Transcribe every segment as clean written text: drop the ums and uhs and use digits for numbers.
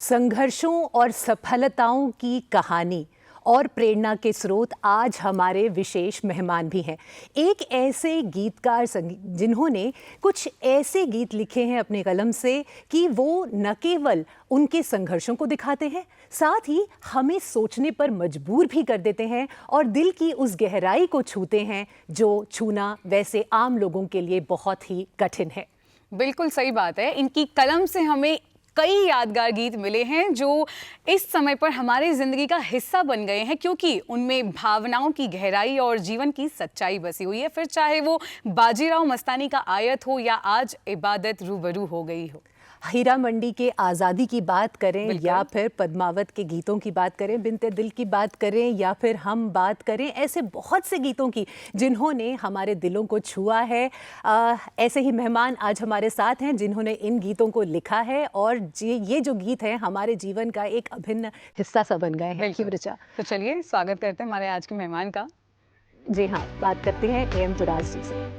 संघर्षों और सफलताओं की कहानी और प्रेरणा के स्रोत आज हमारे विशेष मेहमान भी हैं। एक ऐसे गीतकार जिन्होंने कुछ ऐसे गीत लिखे हैं अपने कलम से कि वो न केवल उनके संघर्षों को दिखाते हैं, साथ ही हमें सोचने पर मजबूर भी कर देते हैं और दिल की उस गहराई को छूते हैं जो छूना वैसे आम लोगों के लिए बहुत ही कठिन है। बिल्कुल सही बात है। इनकी कलम से हमें कई यादगार गीत मिले हैं जो इस समय पर हमारी जिंदगी का हिस्सा बन गए हैं, क्योंकि उनमें भावनाओं की गहराई और जीवन की सच्चाई बसी हुई है। फिर चाहे वो बाजीराव मस्तानी का आयत हो या आज इबादत रूबरू हो गई हो। हीरा मंडी के आज़ादी की बात करें या फिर पद्मावत के गीतों की बात करें, बिनते दिल की बात करें या फिर हम बात करें, ऐसे बहुत से गीतों की जिन्होंने हमारे दिलों को छुआ है। ऐसे ही मेहमान आज हमारे साथ हैं जिन्होंने इन गीतों को लिखा है और ये जो गीत हैं हमारे जीवन का एक अभिन्न हिस्सा सा बन गए हैं। ऋचा, तो चलिए स्वागत करते हैं हमारे आज के मेहमान का। जी हाँ, बात करते हैं AM तुराज जी से।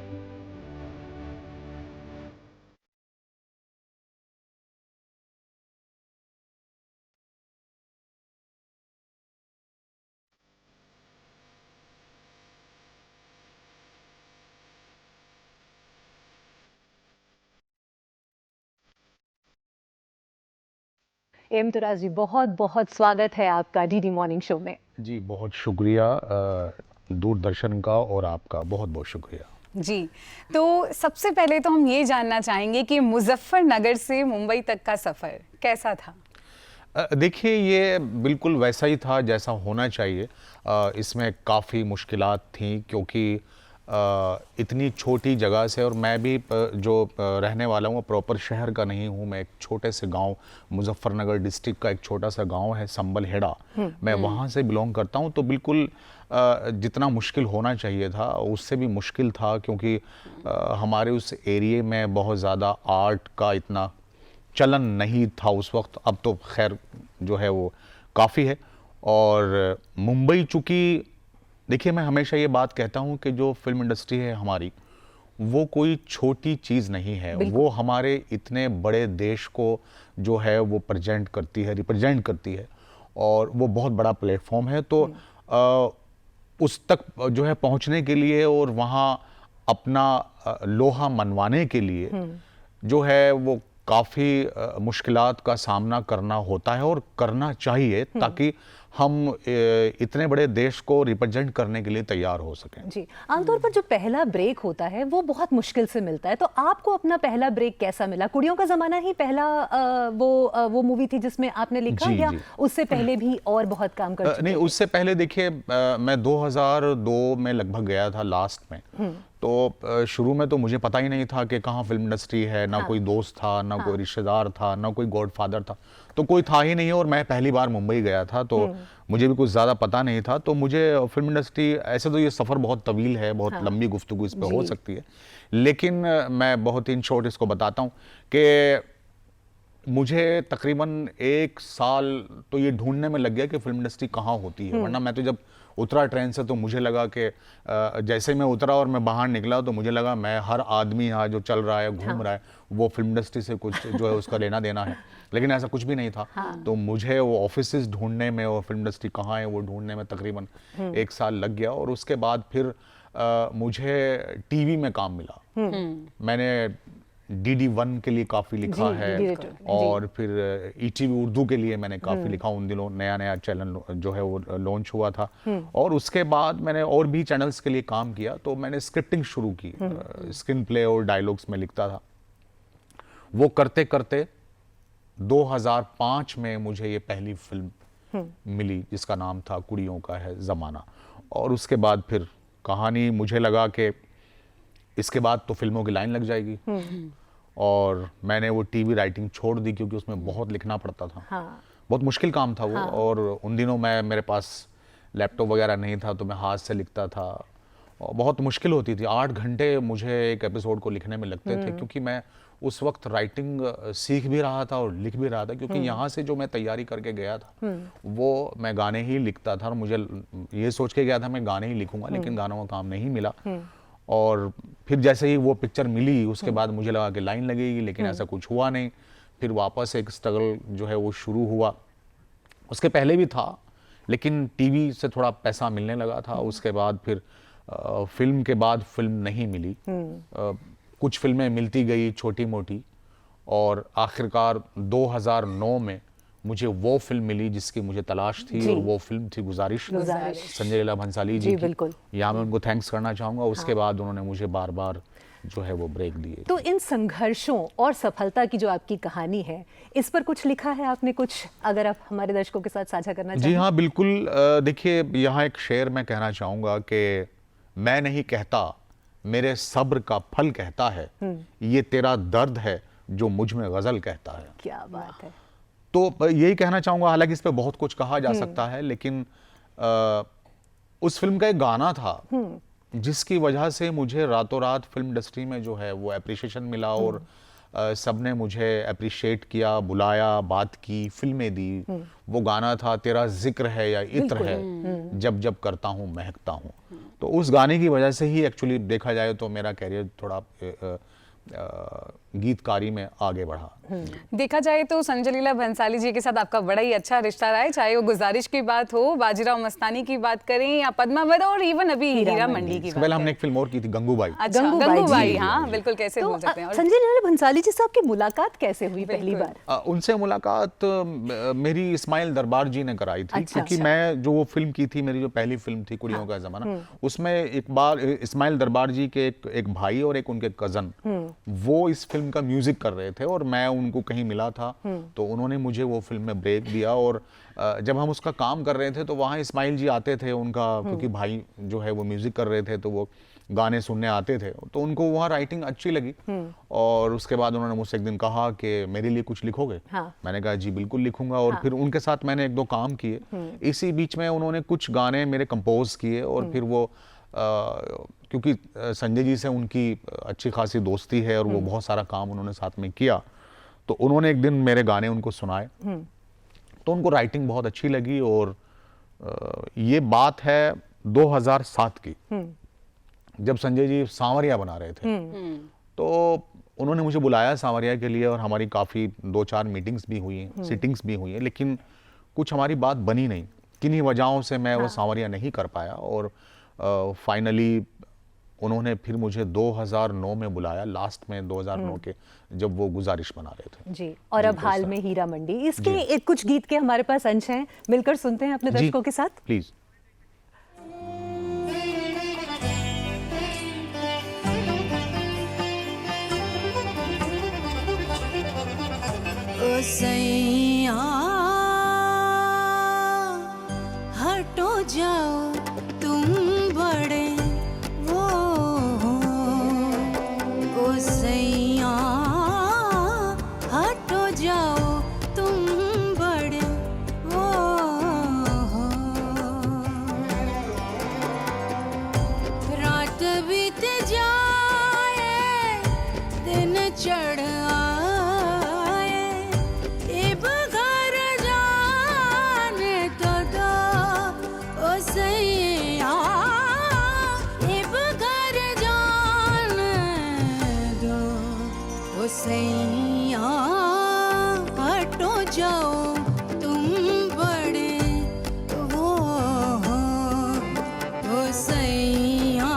AM तुराज जी, बहुत बहुत स्वागत है आपका डीडी मॉर्निंग शो में। जी बहुत शुक्रिया, दूरदर्शन का और आपका बहुत बहुत शुक्रिया। जी, तो सबसे पहले तो हम ये जानना चाहेंगे कि मुजफ्फरनगर से मुंबई तक का सफ़र कैसा था? देखिए, ये बिल्कुल वैसा ही था जैसा होना चाहिए। इसमें काफ़ी मुश्किलात थीं क्योंकि इतनी छोटी जगह से, और मैं भी जो रहने वाला हूँ प्रॉपर शहर का नहीं हूँ। मैं एक छोटे से गांव, मुजफ्फरनगर डिस्ट्रिक्ट का एक छोटा सा गांव है संबल हेड़ा, मैं वहाँ से बिलोंग करता हूँ। तो बिल्कुल जितना मुश्किल होना चाहिए था उससे भी मुश्किल था, क्योंकि हमारे उस एरिए में बहुत ज़्यादा आर्ट का इतना चलन नहीं था उस वक्त। अब तो खैर जो है वो काफ़ी है। और मुंबई, चूँकि देखिए मैं हमेशा ये बात कहता हूँ कि जो फिल्म इंडस्ट्री है हमारी, वो कोई छोटी चीज़ नहीं है। वो हमारे इतने बड़े देश को जो है वो रिप्रेजेंट करती है और वो बहुत बड़ा प्लेटफॉर्म है। तो उस तक जो है पहुँचने के लिए और वहाँ अपना लोहा मनवाने के लिए जो है वो काफ़ी मुश्किलात का सामना करना होता है और करना चाहिए, ताकि हम इतने बड़े देश को रिप्रेजेंट करने के लिए तैयार हो सकें। जी, आमतौर पर जो पहला ब्रेक होता है वो बहुत मुश्किल से मिलता है, तो आपको अपना पहला ब्रेक कैसा मिला? कुड़ियों का ज़माना ही पहला वो मूवी थी जिसमें आपने लिखा, या उससे पहले भी और बहुत काम कर चुके? नहीं, उससे पहले देखिए मैं 2002 में लगभग गया था लास्ट में। तो शुरू में तो मुझे पता ही नहीं था कि कहाँ फिल्म इंडस्ट्री है, ना कोई दोस्त था, ना कोई रिश्तेदार था, ना कोई गॉडफादर था, तो कोई था ही नहीं। और मैं पहली बार मुंबई गया था तो मुझे भी कुछ ज़्यादा पता नहीं था। तो मुझे फिल्म इंडस्ट्री, ऐसे तो ये सफ़र बहुत तवील है, बहुत लंबी गुफ्तगू इस पर हो सकती है, लेकिन मैं बहुत इन शॉर्ट इसको बताता हूँ कि मुझे तकरीबन 1 साल तो ये ढूंढने में लग गया कि फिल्म इंडस्ट्री कहाँ होती है। वरना मैं तो जब उतरा ट्रेन से तो मुझे लगा कि जैसे मैं उतरा और मैं बाहर निकला तो मुझे लगा मैं हर आदमी यहाँ जो चल रहा है, घूम रहा है, वो फिल्म इंडस्ट्री से कुछ जो है उसका लेना देना है। लेकिन ऐसा कुछ भी नहीं था। तो मुझे वो ऑफिसेज ढूंढने में और फिल्म इंडस्ट्री कहाँ है वो ढूंढने में तकरीबन 1 साल लग गया। और उसके बाद फिर मुझे टीवी में काम मिला। मैंने DD1 के लिए काफ़ी लिखा है और फिर ETV उर्दू के लिए मैंने काफ़ी लिखा। उन दिनों नया नया चैनल जो है वो लॉन्च हुआ था। और उसके बाद मैंने और भी चैनल्स के लिए काम किया। तो मैंने स्क्रिप्टिंग शुरू की, स्क्रीन प्ले और डायलॉग्स में लिखता था। वो करते करते 2005 में मुझे ये पहली फिल्म मिली जिसका नाम था कुड़ियों का है ज़माना। और उसके बाद फिर कहानी, मुझे लगा कि इसके बाद तो फिल्मों की लाइन लग जाएगी। और मैंने वो टीवी राइटिंग छोड़ दी क्योंकि उसमें बहुत लिखना पड़ता था। बहुत मुश्किल काम था वो। और उन दिनों मेरे पास लैपटॉप वगैरह नहीं था, तो मैं हाथ से लिखता था और बहुत मुश्किल होती थी। 8 घंटे मुझे एक एपिसोड को लिखने में लगते थे, क्योंकि मैं उस वक्त राइटिंग सीख भी रहा था और लिख भी रहा था। क्योंकि यहाँ से जो मैं तैयारी करके गया था वो मैं गाने ही लिखता था, और मुझे ये सोच के गया था मैं गाने ही लिखूंगा, लेकिन गानों का काम नहीं मिला। और फिर जैसे ही वो पिक्चर मिली उसके बाद मुझे लगा कि लाइन लगेगी, लेकिन ऐसा कुछ हुआ नहीं। फिर वापस एक स्ट्रगल जो है वो शुरू हुआ। उसके पहले भी था, लेकिन टीवी से थोड़ा पैसा मिलने लगा था। उसके बाद फिर फिल्म के बाद फिल्म नहीं मिली। कुछ फिल्में मिलती गई छोटी मोटी, और आखिरकार 2009 में मुझे वो फिल्म मिली जिसकी मुझे तलाश थी, और वो फिल्म थी गुजारिश, संजय लीला भंसाली जी की। बिल्कुल। यहाँ मैं उनको थैंक्स करना चाहूँगा। उसके बाद उन्होंने मुझे बार बार जो है वो ब्रेक दिए। तो इन संघर्षों और सफलता की जो आपकी कहानी है, इस पर कुछ लिखा है आपने, कुछ अगर आप हमारे दर्शकों के साथ साझा करना चाहें? जी हाँ, बिल्कुल। देखिए, यहाँ एक शेर मैं कहना चाहूँगा कि मैं नहीं कहता, मेरे सब्र का फल कहता है, ये तेरा दर्द है जो मुझ में गजल कहता है। क्या बात है। तो यही कहना चाहूँगा। हालांकि इस पे बहुत कुछ कहा जा सकता है, लेकिन उस फिल्म का एक गाना था जिसकी वजह से मुझे रातों रात फिल्म इंडस्ट्री में जो है वो एप्रिशिएशन मिला, और सबने मुझे अप्रिशिएट किया, बुलाया, बात की, फिल्में दी। वो गाना था तेरा जिक्र है या इत्र है, जब जब करता हूँ महकता हूँ। तो उस गाने की वजह से ही एक्चुअली देखा जाए तो मेरा कैरियर थोड़ा गीतकारी में आगे बढ़ा। देखा जाए तो संजय लीला भंसाली जी के साथ आपका बड़ा ही अच्छा रिश्ता रहा है, चाहे वो गुजारिश की बात हो, बाजीराव मस्तानी की बात करें, या पद्मावत, और इवन अभी हीरा मंडी की बात पहले हमने एक फिल्म और की थी, गंगूबाई। अच्छा, गंगूबाई, हाँ बिल्कुल, कैसे भूल सकते हैं। संजय लीला भंसाली जी से आपकी मुलाकात कैसे हुई पहली बार? उनसे मुलाकात मेरी इस्माइल दरबार जी ने कराई थी। क्योंकि मैं जो वो फिल्म की थी, मेरी जो पहली फिल्म थी कुड़ियों का जमाना, उसमें एक बार इस्माइल दरबार जी के एक भाई और एक उनके कजन, वो इस फिल्म का म्यूजिक कर रहे थे, और मैं उनको कहीं मिला था, तो उन्होंने मुझे वो फिल्म में ब्रेक दिया। और जब हम उसका काम कर रहे थे तो वहाँ इस्माइल जी आते थे, उनका क्योंकि भाई जो है वो म्यूजिक कर रहे थे, तो वो गाने सुनने आते थे, तो उनको वहाँ राइटिंग अच्छी लगी। और उसके बाद उन्होंने मुझसे एक दिन कहा कि मेरे लिए कुछ लिखोगे? हाँ। मैंने कहा जी बिल्कुल लिखूंगा। और फिर उनके साथ मैंने एक दो काम किए। इसी बीच में उन्होंने कुछ गाने मेरे कंपोज किए, और फिर वो क्योंकि संजय जी से उनकी अच्छी खासी दोस्ती है, और वो बहुत सारा काम उन्होंने साथ में किया, तो उन्होंने एक दिन मेरे गाने उनको सुनाए, तो उनको राइटिंग बहुत अच्छी लगी। और ये बात है 2007 की, जब संजय जी सांवरिया बना रहे थे, तो उन्होंने मुझे बुलाया सांवरिया के लिए, और हमारी काफ़ी 2-4 मीटिंग्स भी हुई हैं, सिटिंग्स भी हुई हैं, लेकिन कुछ हमारी बात बनी नहीं। किन्हीं वजहों से मैं वो सांवरिया नहीं कर पाया, और फाइनली उन्होंने फिर मुझे 2009 में बुलाया, लास्ट में 2009 के, जब वो गुजारिश बना रहे थे। जी, और अब हाल में हीरा मंडी, इसके एक कुछ गीत के हमारे पास अंश हैं, मिलकर सुनते हैं अपने दर्शकों के साथ। प्लीज। ओ सैया हटो जाओ तुम बड़े वो हो, ओ सैया हटो जाओ तुम बड़े वो हो। रात बीत जाए दिन चढ़ आए, इब घर जाने तो दो ओ सैया, इब घर जाने दो ओ सैया हटो जाओ तुम बड़े वो हो, ओ सैया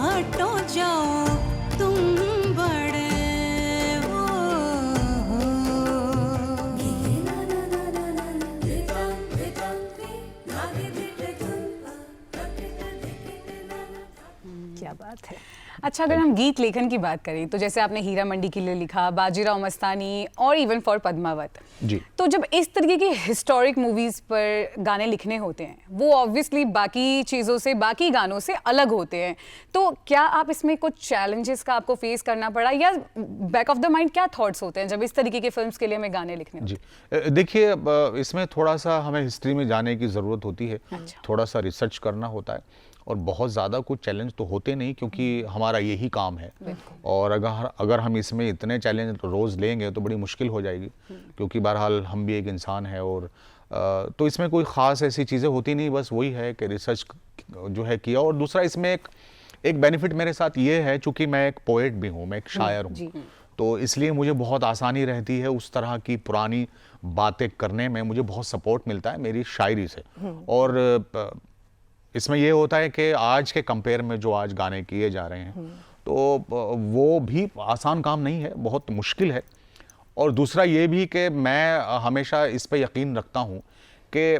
हटो जाओ तुम बड़े वो हो। क्या बात है। अच्छा, अगर हम गीत लेखन की बात करें तो जैसे आपने हीरा मंडी के लिए लिखा, बाजीराव मस्तानी, और इवन फॉर पद्मावत, जी। तो जब इस तरीके की हिस्टोरिक मूवीज पर गाने लिखने होते हैं, वो ऑब्वियसली बाकी चीज़ों से, बाकी गानों से अलग होते हैं, तो क्या आप इसमें कुछ चैलेंजेस का आपको फेस करना पड़ा, या बैक ऑफ द माइंड क्या थॉट्स होते हैं जब इस तरीके के फिल्म्स के लिए हमें गाने लिखने होते हैं? जी, देखिए, इसमें थोड़ा सा हमें हिस्ट्री में जाने की ज़रूरत होती है। अच्छा। थोड़ा सा रिसर्च करना होता है, और बहुत ज़्यादा कुछ चैलेंज तो होते नहीं, क्योंकि हमारा यही काम है। और अगर हम इसमें इतने चैलेंज रोज़ लेंगे तो बड़ी मुश्किल हो जाएगी, क्योंकि बहरहाल हम भी एक इंसान है। और तो इसमें कोई ख़ास ऐसी चीज़ें होती नहीं, बस वही है कि रिसर्च जो है किया। और दूसरा, इसमें एक बेनिफिट मेरे साथ ये है, चूंकि मैं एक पोएट भी हूँ, मैं एक शायर जी। हूँ, तो इसलिए मुझे बहुत आसानी रहती है उस तरह की पुरानी बातें करने में, मुझे बहुत सपोर्ट मिलता है मेरी शायरी से। और इसमें ये होता है कि आज के कंपेयर में जो आज गाने किए जा रहे हैं तो वो भी आसान काम नहीं है, बहुत मुश्किल है। और दूसरा ये भी कि मैं हमेशा इस पे यकीन रखता हूँ कि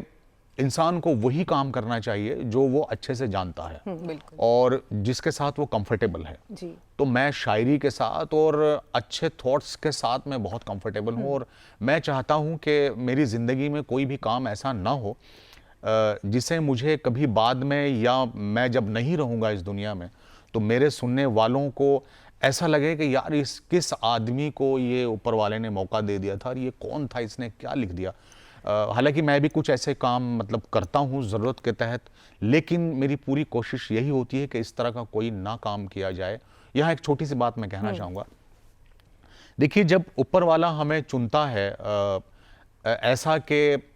इंसान को वही काम करना चाहिए जो वो अच्छे से जानता है बिल्कुल। और जिसके साथ वो कंफर्टेबल है। जी। तो मैं शायरी के साथ और अच्छे थॉट्स के साथ मैं बहुत कंफर्टेबल हूँ, और मैं चाहता हूँ कि मेरी ज़िंदगी में कोई भी काम ऐसा ना हो जिसे मुझे कभी बाद में, या मैं जब नहीं रहूँगा इस दुनिया में, तो मेरे सुनने वालों को ऐसा लगे कि यार इस किस आदमी को ये ऊपर वाले ने मौका दे दिया था, और ये कौन था, इसने क्या लिख दिया। हालांकि मैं भी कुछ ऐसे काम मतलब करता हूँ ज़रूरत के तहत, लेकिन मेरी पूरी कोशिश यही होती है कि इस तरह का कोई ना काम किया जाए। यहाँ एक छोटी सी बात मैं कहना चाहूँगा। देखिए, जब ऊपर वाला हमें चुनता है ऐसा कि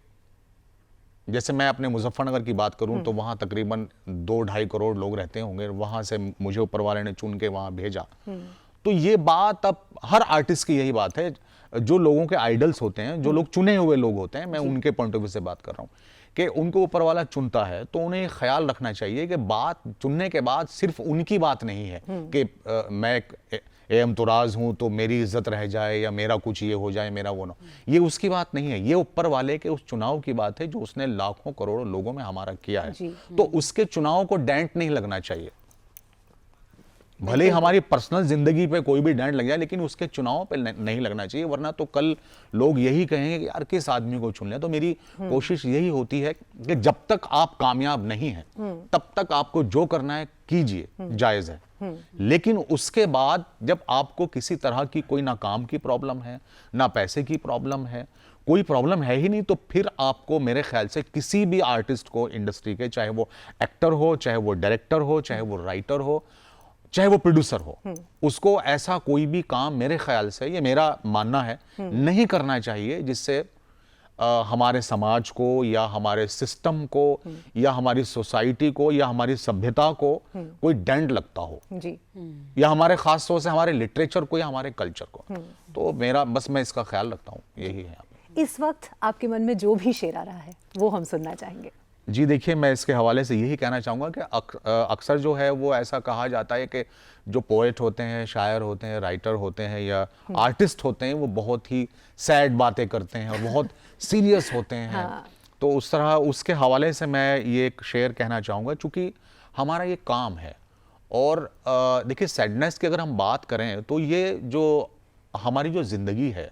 जैसे मैं अपने मुजफ्फरनगर की बात करूं तो वहाँ तकरीबन 2-2.5 करोड़ लोग रहते होंगे, वहाँ से मुझे ऊपर वाले ने चुन के वहाँ भेजा। तो ये बात अब हर आर्टिस्ट की यही बात है, जो लोगों के आइडल्स होते हैं, जो लोग चुने हुए लोग होते हैं, मैं उनके पॉइंट ऑफ व्यू से बात कर रहा हूँ कि उनको ऊपर वाला चुनता है, तो उन्हें ख्याल रखना चाहिए कि बात चुनने के बाद सिर्फ उनकी बात नहीं है कि मैं एम तुराज हूं तो मेरी इज्जत रह जाए या मेरा कुछ ये हो जाए, मेरा वो ना, ये उसकी बात नहीं है। ये ऊपर वाले के उस चुनाव की बात है जो उसने लाखों करोड़ों लोगों में हमारा किया है। तो उसके चुनाव को डेंट नहीं लगना चाहिए। भले ही हमारी पर्सनल जिंदगी पे कोई भी डेंट लग जाए, लेकिन उसके चुनाव पे नहीं लगना चाहिए, वरना तो कल लोग यही कहेंगे कि यार किस आदमी को चुन लिया। तो मेरी कोशिश यही होती है कि जब तक आप कामयाब नहीं हैं तब तक आपको जो करना है कीजिए, जायज है। लेकिन उसके बाद जब आपको किसी तरह की कोई ना काम की प्रॉब्लम है, ना पैसे की प्रॉब्लम है, कोई प्रॉब्लम है ही नहीं, तो फिर आपको मेरे ख्याल से किसी भी आर्टिस्ट को इंडस्ट्री के, चाहे वो एक्टर हो, चाहे वो डायरेक्टर हो, चाहे वो राइटर हो, चाहे वो प्रोड्यूसर हो, उसको ऐसा कोई भी काम मेरे ख्याल से, ये मेरा मानना है, नहीं करना चाहिए जिससे हमारे समाज को या हमारे सिस्टम को या हमारी सोसाइटी को या हमारी सभ्यता को कोई डेंट लगता हो, जी। या हमारे खास तौर से हमारे लिटरेचर को या हमारे कल्चर को। तो मेरा बस, मैं इसका ख्याल रखता हूँ, यही है। इस वक्त आपके मन में जो भी शेर आ रहा है वो हम सुनना चाहेंगे। जी देखिए, मैं इसके हवाले से यही कहना चाहूँगा कि अक्सर जो है वो ऐसा कहा जाता है कि जो पोएट होते हैं, शायर होते हैं, राइटर होते हैं या आर्टिस्ट होते हैं, वो बहुत ही सैड बातें करते हैं और बहुत सीरियस होते हैं। हाँ। तो उस तरह उसके हवाले से मैं ये एक शेर कहना चाहूँगा, चूँकि हमारा ये काम है। और देखिए, सैडनेस की अगर हम बात करें तो ये जो हमारी जो ज़िंदगी है,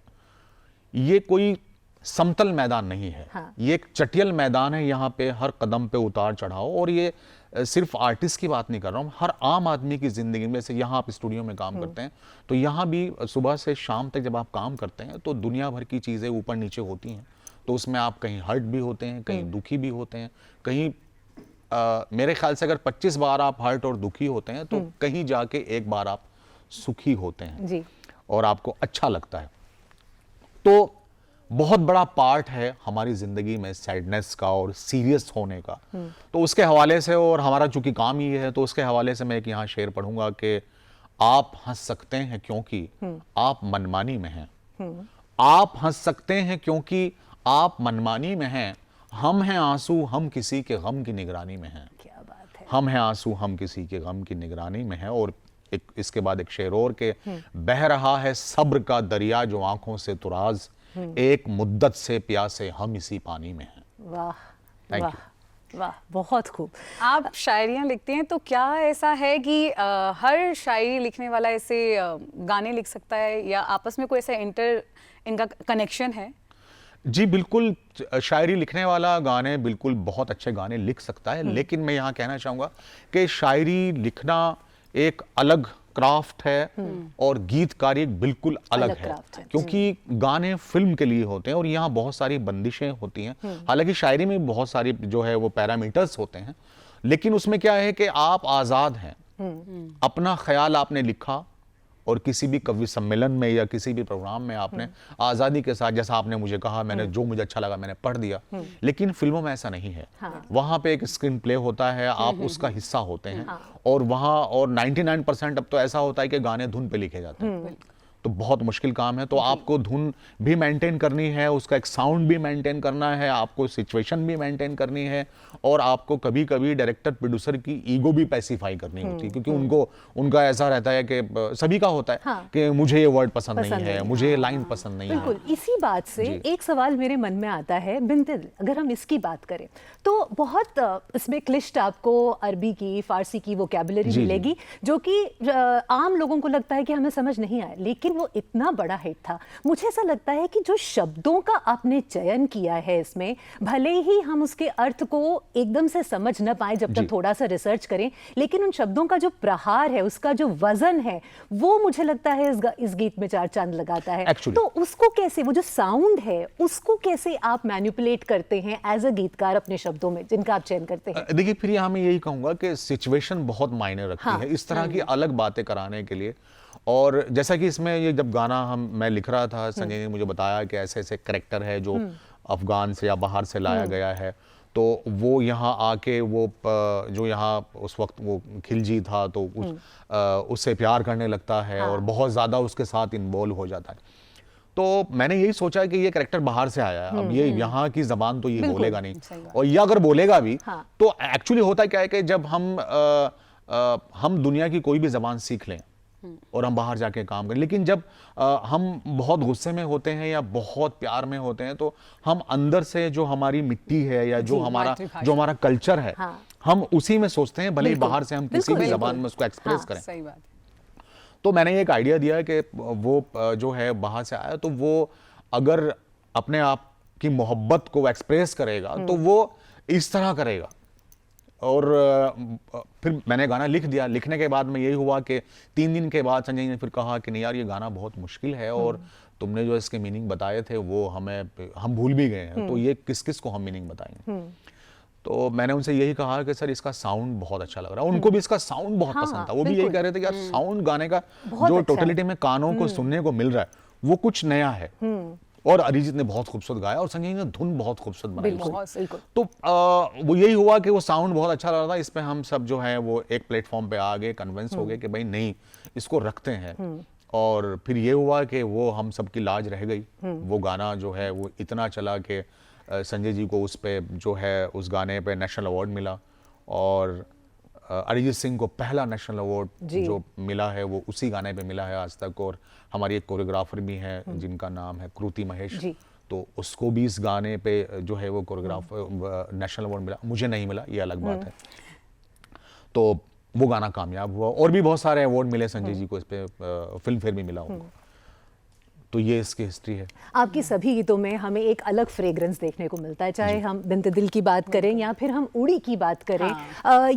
ये कोई समतल मैदान नहीं है। हाँ। ये एक चटियल मैदान है, यहाँ पे हर कदम पे उतार चढ़ाव। और ये सिर्फ आर्टिस्ट की बात नहीं कर रहा हूँ, हर आम आदमी की ज़िंदगी में। से यहाँ आप स्टूडियो में काम करते हैं, तो यहाँ भी सुबह से शाम तक जब आप काम करते हैं तो दुनिया भर की चीज़ें ऊपर नीचे होती हैं। तो उसमें आप कहीं हर्ट भी होते हैं, कहीं दुखी भी होते हैं, कहीं मेरे ख्याल से अगर 25 बार आप हर्ट और दुखी होते हैं तो कहीं जाके एक बार आप सुखी होते हैं जी। और आपको अच्छा लगता है। तो बहुत बड़ा पार्ट है हमारी जिंदगी में सैडनेस का और सीरियस होने का। तो उसके हवाले से, और हमारा चूंकि काम ही है, तो उसके हवाले से मैं एक यहाँ शेर पढ़ूंगा कि आप हंस सकते हैं क्योंकि आप मनमानी में हैं। आप हंस सकते हैं क्योंकि आप मनमानी में हैं। हम हैं आंसू, हम किसी के गम की निगरानी में हैं। क्या बात है। हम हैं आंसू, हम किसी के गम की निगरानी में हैं। और इसके बाद एक शेर और के, बह रहा है सब्र का दरिया जो आंखों से तुराज, एक मुद्दत से प्यासे हम इसी पानी में हैं। वाह Thank वाह you. वाह, बहुत खूब। आप शायरियाँ लिखते हैं, तो क्या ऐसा है कि हर शायरी लिखने वाला ऐसे गाने लिख सकता है, या आपस में कोई ऐसा इनका कनेक्शन है? जी बिल्कुल, शायरी लिखने वाला गाने बिल्कुल बहुत अच्छे गाने लिख सकता है, लेकिन मैं यहाँ कहना चाहूँगा कि शायरी लिखना एक अलग क्राफ्ट है और गीतकारी एक बिल्कुल अलग है, क्राफ्ट है। क्योंकि गाने फिल्म के लिए होते हैं और यहाँ बहुत सारी बंदिशें होती हैं। हालांकि शायरी में बहुत सारी जो है वो पैरामीटर्स होते हैं, लेकिन उसमें क्या है कि आप आज़ाद हैं। अपना ख्याल आपने लिखा और किसी भी कवि सम्मेलन में या किसी भी प्रोग्राम में आपने आज़ादी के साथ, जैसा आपने मुझे कहा, मैंने जो मुझे अच्छा लगा मैंने पढ़ दिया, लेकिन फिल्मों में ऐसा नहीं है। वहाँ पे एक स्क्रीन प्ले होता है, आप उसका हिस्सा होते हैं, और वहाँ और 99% अब तो ऐसा होता है कि गाने धुन पे लिखे जाते हैं, तो बहुत मुश्किल काम है। तो आपको धुन भी मेंटेन करनी है, उसका एक साउंड भी मेंटेन करना है, आपको सिचुएशन भी मेंटेन करनी है, और आपको कभी कभी डायरेक्टर प्रोड्यूसर की ईगो भी पैसिफाई करनी होती है, क्योंकि उनका ऐसा रहता है कि सभी का होता है कि मुझे ये वर्ड पसंद नहीं है, मुझे ये लाइन पसंद नहीं है। बिल्कुल, इसी बात से एक सवाल मेरे मन में आता है बिंतिल, अगर हम इसकी बात करें तो बहुत इसमें क्लिष्ट आपको अरबी की, फारसी की वोकैबुलरी मिलेगी जो कि आम लोगों को लगता है कि हमें समझ नहीं आया, लेकिन वो इतना बड़ा हिट था। मुझे ऐसा लगता है कि जो शब्दों का आपने चयन किया है इसमें, भले ही हम उसके अर्थ को एकदम से समझ न पाए जब तक थोड़ा सा रिसर्च करें, लेकिन उन शब्दों का जो प्रहार है, उसका जो वजन है, वो मुझे लगता है इस गीत में चार चांद लगाता है। Actually. तो उसको कैसे, वो जो साउंड है उसको कैसे आप मैनिपुलेट करते हैं एज अ गीतकार अपने शब्दों में जिनका आप चयन करते हैं? देखिए, फिर यहाँ मैं यही कहूंगा कि सिचुएशन बहुत मायने रखती है इस तरह की अलग बातें कराने के लिए। और जैसा कि इसमें ये जब गाना मैं लिख रहा था, संजय ने मुझे बताया कि ऐसे ऐसे कैरेक्टर है जो अफगान से या बाहर से लाया गया है, तो वो यहाँ आके वो जो यहाँ उस वक्त वो खिलजी था तो उससे प्यार करने लगता है और बहुत ज़्यादा उसके साथ इन्वॉल्व हो जाता है। तो मैंने यही सोचा कि ये कैरेक्टर बाहर से आया है, अब ये यहाँ की ज़बान तो ये बोलेगा नहीं, और ये अगर बोलेगा भी तो एक्चुअली होता क्या है कि जब हम दुनिया की कोई भी ज़बान सीख लें और हम बाहर जाके काम करें, लेकिन जब हम बहुत गुस्से में होते हैं या बहुत प्यार में होते हैं, तो हम अंदर से जो हमारी मिट्टी है या जो हमारा कल्चर है, हम उसी में सोचते हैं, भले ही बाहर से हम किसी भी ज़बान में उसको एक्सप्रेस करें। सही बात है। तो मैंने एक आइडिया दिया कि वो जो है बाहर से आया, तो वो अगर अपने आप की मोहब्बत को एक्सप्रेस करेगा तो वो इस तरह करेगा। और फिर मैंने गाना लिख दिया। लिखने के बाद में यही हुआ कि 3 दिन के बाद संजय ने फिर कहा कि नहीं यार, ये गाना बहुत मुश्किल है और तुमने जो इसके मीनिंग बताए थे वो हम भूल भी गए हैं, तो ये किस किस को हम मीनिंग बताएंगे। तो मैंने उनसे यही कहा कि सर इसका साउंड बहुत अच्छा लग रहा है। उनको भी इसका साउंड बहुत पसंद था। वो भी यही कह रहे थे कि यार साउंड गाने का जो टोटलिटी में कानों को सुनने को मिल रहा है वो कुछ नया है। और अरिजीत ने बहुत खूबसूरत गाया और संजय ने धुन बहुत खूबसूरत बनाई। तो वो यही हुआ कि वो साउंड बहुत अच्छा लग रहा था। इस पे हम सब जो है वो एक प्लेटफॉर्म पे आ गए, कन्विंस हो गए कि भाई नहीं, इसको रखते हैं। और फिर ये हुआ कि वो हम सब की लाज रह गई। वो गाना जो है वो इतना चला कि संजय जी को उस पे जो है उस गाने पे नेशनल अवार्ड मिला, और अरिजीत सिंह को पहला नेशनल अवार्ड जो मिला है वो उसी गाने पे मिला है आज तक। और हमारी एक कोरियोग्राफर भी हैं जिनका नाम है कृति महेश, तो उसको भी इस गाने पे जो है वो कोरियोग्राफर नेशनल अवार्ड मिला। मुझे नहीं मिला, ये अलग बात है। तो वो गाना कामयाब हुआ और भी बहुत सारे अवार्ड मिले संजय जी को। इस पे फिल्म फेयर भी मिला उनको। तो ये इसकी हिस्ट्री है। आपकी सभी गीतों में हमें एक अलग फ्रेग्रेंस देखने को मिलता है, चाहे हम बिन्ते दिल की बात करें या फिर हम उड़ी की बात करें,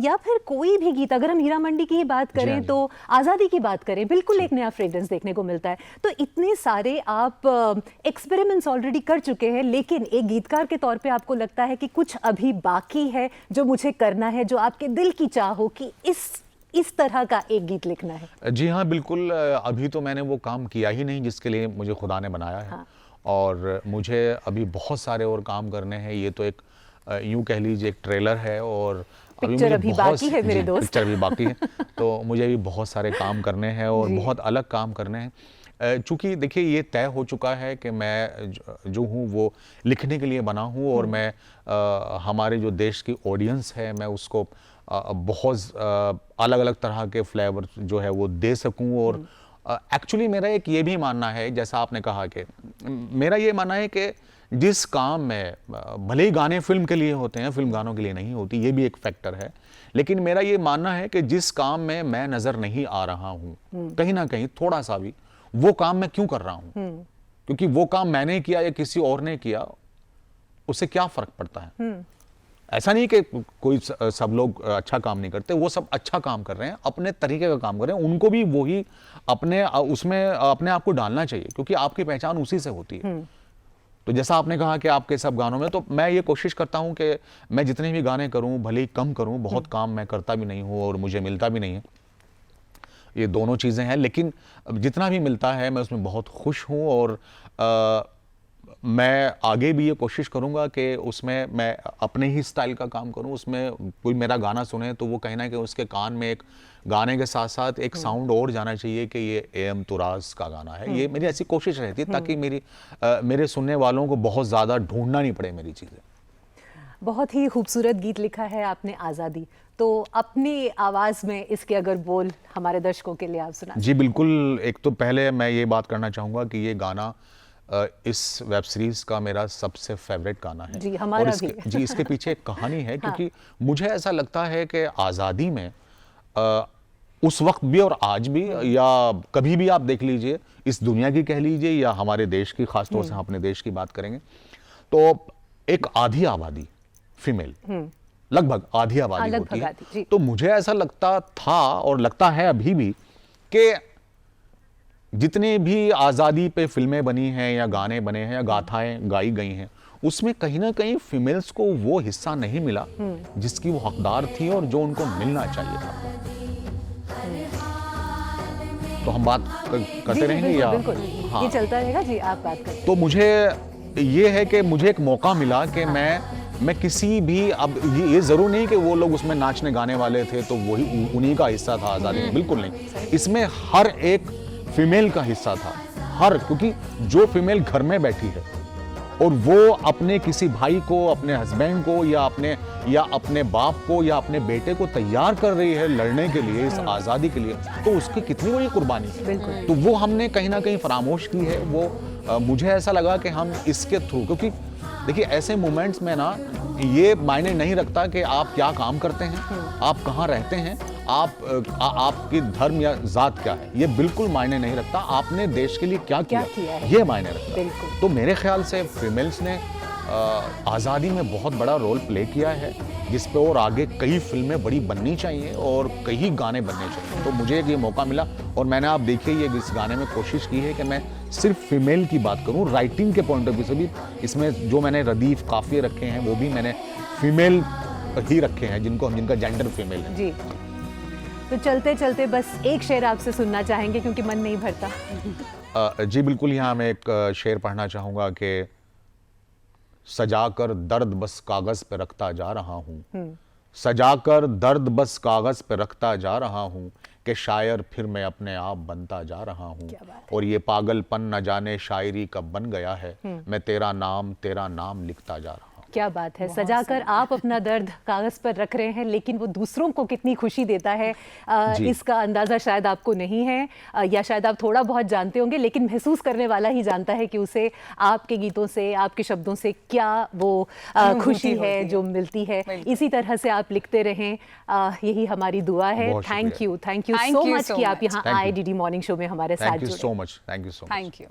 या फिर कोई भी गीत, अगर हम हीरा मंडी की बात करें तो आज़ादी की बात करें, बिल्कुल एक नया फ्रेग्रेंस देखने को मिलता है। तो इतने सारे आप एक्सपेरिमेंट्स ऑलरेडी कर चुके हैं, लेकिन एक गीतकार के तौर पे आपको लगता है कि कुछ अभी बाकी है जो मुझे करना है, जो आपके दिल की चाह हो कि इस तरह का एक गीत लिखना है? जी हाँ, बिल्कुल। अभी तो मैंने वो काम किया ही नहीं जिसके लिए मुझे खुदा ने बनाया है। और मुझे अभी बहुत सारे और काम करने हैं। ये तो एक यूं कह लीजिए एक ट्रेलर है, और पिक्चर अभी बाकी है मेरे दोस्त। पिक्चर भी बाकी है। तो मुझे भी बहुत सारे काम करने हैं और बहुत अलग काम करने हैं। चूँकि देखिए ये तय हो चुका है कि मैं जो हूँ वो लिखने के लिए बना हूँ, और मैं हमारे जो देश की ऑडियंस है मैं उसको बहुत अलग अलग तरह के फ्लेवर जो है वो दे सकूं। और एक्चुअली मेरा एक ये भी मानना है, जैसा आपने कहा कि मेरा ये मानना है कि जिस काम में भले ही गाने फिल्म के लिए होते हैं, फिल्म गानों के लिए नहीं होती, ये भी एक फैक्टर है, लेकिन मेरा ये मानना है कि जिस काम में मैं नज़र नहीं आ रहा हूँ कहीं ना कहीं थोड़ा सा भी, वो काम मैं क्यों कर रहा हूँ? क्योंकि वो काम मैंने किया या किसी और ने किया, उससे क्या फ़र्क पड़ता है? ऐसा नहीं कि कोई सब लोग अच्छा काम नहीं करते, वो सब अच्छा काम कर रहे हैं, अपने तरीके का काम कर रहे हैं। उनको भी वही उसमें अपने आप को डालना चाहिए, क्योंकि आपकी पहचान उसी से होती है। तो जैसा आपने कहा कि आपके सब गानों में, तो मैं ये कोशिश करता हूं कि मैं जितने भी गाने करूं, भले ही कम करूं, बहुत काम मैं करता भी नहीं हूं और मुझे मिलता भी नहीं है, ये दोनों चीज़ें हैं, लेकिन जितना भी मिलता है मैं उसमें बहुत खुश हूँ और मैं आगे भी ये कोशिश करूँगा कि उसमें मैं अपने ही स्टाइल का काम करूँ। उसमें कोई मेरा गाना सुने तो वो कहीं ना कहीं उसके कान में एक गाने के साथ साथ एक साउंड और जाना चाहिए कि ये AM तुराज का गाना है। ये मेरी ऐसी कोशिश रहती है ताकि मेरे सुनने वालों को बहुत ज़्यादा ढूंढना नहीं पड़े मेरी चीज़ें। बहुत ही खूबसूरत गीत लिखा है आपने, आज़ादी। तो अपनी आवाज़ में इसके अगर बोल हमारे दर्शकों के लिए आप सुना। जी बिल्कुल। एक तो पहले मैं ये बात करना चाहूँगा कि ये गाना इस वेब सीरीज़ का मेरा सबसे फेवरेट गाना है। जी, हमारा और भी। जी, इसके पीछे एक कहानी है क्योंकि मुझे ऐसा लगता है कि आज़ादी में उस वक्त भी और आज भी या कभी भी आप देख लीजिए, इस दुनिया की कह लीजिए या हमारे देश की, खासतौर से हम अपने देश की बात करेंगे तो एक आधी आबादी फीमेल, लगभग आधी आबादी लगभग होती आधी, जी। है। तो मुझे ऐसा लगता था और लगता है अभी भी कि जितने भी आज़ादी पे फिल्में बनी हैं या गाने बने हैं या गाथाएं गाई गई हैं, उसमें कहीं ना कहीं फीमेल्स को वो हिस्सा नहीं मिला जिसकी वो हकदार थी और जो उनको मिलना चाहिए था। तो हम बात करते जी, रहेंगे बिल्कुल, या बिल्कुल। हाँ। ये चलता रहेगा जी, आप बात करें। तो मुझे ये है कि मुझे एक मौका मिला कि मैं किसी भी, अब ये जरूर नहीं कि वो लोग उसमें नाचने गाने वाले थे तो वही उन्हीं का हिस्सा था आज़ादी में, बिल्कुल नहीं। इसमें हर एक फीमेल का हिस्सा था, हर, क्योंकि जो फीमेल घर में बैठी है और वो अपने किसी भाई को, अपने हस्बैंड को या अपने बाप को या अपने बेटे को तैयार कर रही है लड़ने के लिए, इस आज़ादी के लिए, तो उसकी कितनी बड़ी कुर्बानी है। बिल्कुल। तो वो हमने कहीं ना कहीं फरामोश की है। वो मुझे ऐसा लगा कि हम इसके थ्रू, क्योंकि देखिए ऐसे मोमेंट्स में ना ये मायने नहीं रखता कि आप क्या काम करते हैं, आप कहाँ रहते हैं, आपकी धर्म या जात क्या है, ये बिल्कुल मायने नहीं रखता। आपने देश के लिए क्या किया है, ये मायने रखता है। बिल्कुल। तो मेरे ख्याल से फीमेल्स ने आज़ादी में बहुत बड़ा रोल प्ले किया है, जिस पे और आगे कई फिल्में बड़ी बननी चाहिए और कई गाने बनने चाहिए। तो मुझे ये मौका मिला और मैंने, आप देखिए, ये इस गाने में कोशिश की है कि मैं सिर्फ फीमेल की बात करूं, राइटिंग के पॉइंट ऑफ व्यू से भी। इसमें जो मैंने रदीफ काफिये रखे हैं वो भी मैंने फीमेल ही रखे हैं, जिनका जेंडर फीमेल है। जी, तो चलते चलते बस एक शेर आपसे सुनना चाहेंगे क्योंकि मन नहीं भरता। जी बिल्कुल। यहाँ मैं एक शेर पढ़ना चाहूँगा कि सजाकर दर्द बस कागज़ पे रखता जा रहा हूँ, सजाकर दर्द बस कागज़ पे रखता जा रहा हूँ कि शायर फिर मैं अपने आप बनता जा रहा हूँ। और ये पागलपन न जाने शायरी कब बन गया है, मैं तेरा नाम लिखता जा रहा हूँ। क्या बात है, सजाकर आप अपना दर्द कागज पर रख रहे हैं, लेकिन वो दूसरों को कितनी खुशी देता है इसका अंदाजा शायद आपको नहीं है, या शायद आप थोड़ा बहुत जानते होंगे, लेकिन महसूस करने वाला ही जानता है कि उसे आपके गीतों से, आपके शब्दों से क्या वो खुशी है जो मिलती है। इसी तरह से आप लिखते रहें, यही हमारी दुआ है। थैंक यू सो मच कि आप यहाँ आए डीडी मॉर्निंग शो में हमारे साथ जुड़े। Thank you so much. Thank you.